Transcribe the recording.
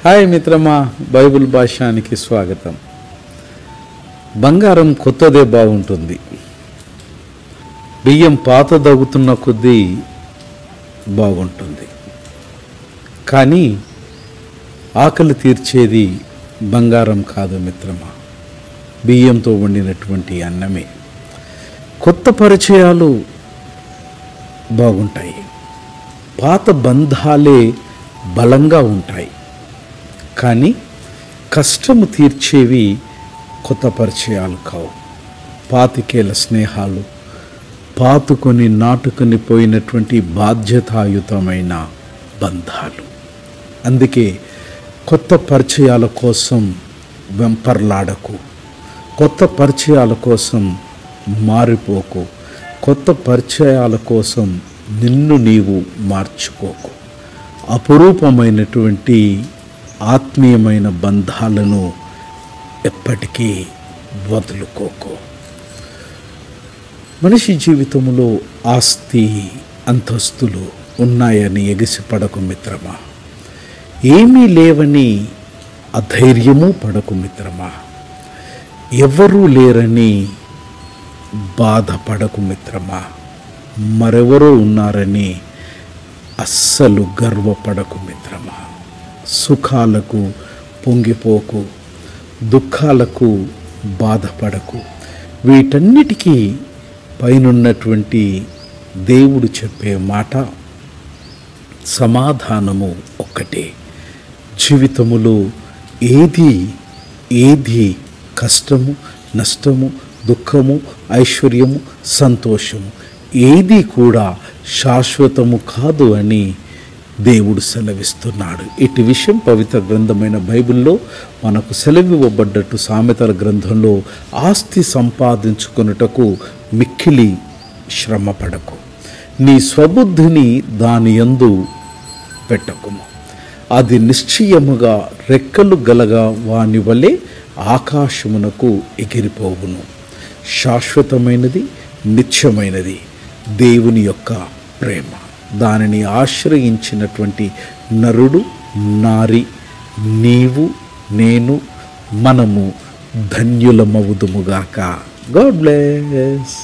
Hi మిత్రమా, Bible భాషానికి స్వాగతం. బంగారం కొత్తదే బాగుంటుంది. బియ్యం పాత దగ్గుతున్న కొద్దీ బాగుంటుంది. కానీ ఆకలి తీర్చేది బంగారం కాదు మిత్రమా, బియ్యంతో వండినటువంటి అన్నమే. కొత్త పరిచయాలు బాగుంటాయి, పాత బంధాలే బలంగా ఉంటాయి. కానీ కష్టము తీర్చేవి కొత్త పరిచయాలు కావు. పాతికేళ్ల స్నేహాలు, పాతుకొని నాటుకొని పోయినటువంటి బాధ్యతాయుతమైన బంధాలు. అందుకే కొత్త పరిచయాల కోసం వెంపర్లాడకు, కొత్త పరిచయాల కోసం మారిపోకు, కొత్త పరిచయాల కోసం నిన్ను నీవు మార్చుకోకు. అపురూపమైనటువంటి ఆత్మీయమైన బంధాలను ఎప్పటికీ వదులుకోకు. మనిషి జీవితంలో ఆస్తి అంతస్తులు ఉన్నాయని ఎగిసిపడకు మిత్రమా, ఏమీ లేవని అధైర్యము పడకు మిత్రమా, ఎవరూ లేరని బాధపడకు మిత్రమా, మరెవరో ఉన్నారని అస్సలు గర్వపడకు మిత్రమా. సుఖాలకు పొంగిపోకు, దుఃఖాలకు బాధపడకు. వీటన్నిటికీ పైనున్నటువంటి దేవుడు చెప్పే మాట సమాధానము ఒక్కటే. జీవితములో ఏది కష్టము, నష్టము, దుఃఖము, ఐశ్వర్యము, సంతోషము ఏది కూడా శాశ్వతము కాదు అని దేవుడు సెలవిస్తున్నాడు. ఇటు విషయం పవిత్ర గ్రంథమైన బైబిల్లో మనకు సెలవివ్వబడ్డట్టు సామెతల గ్రంథంలో ఆస్తి సంపాదించుకొనుటకు మిక్కిలి శ్రమపడకు, నీ స్వబుద్ధిని దాని యందు పెట్టకుము, అది నిశ్చయముగా రెక్కలు గలగా వాని వలె ఆకాశమునకు ఎగిరిపోవును. శాశ్వతమైనది, నిత్యమైనది దేవుని యొక్క ప్రేమ. దానిని ఆశ్రయించినటువంటి నరుడు, నారి, నీవు, నేను, మనము ధన్యులమవుదుముగాక. God bless.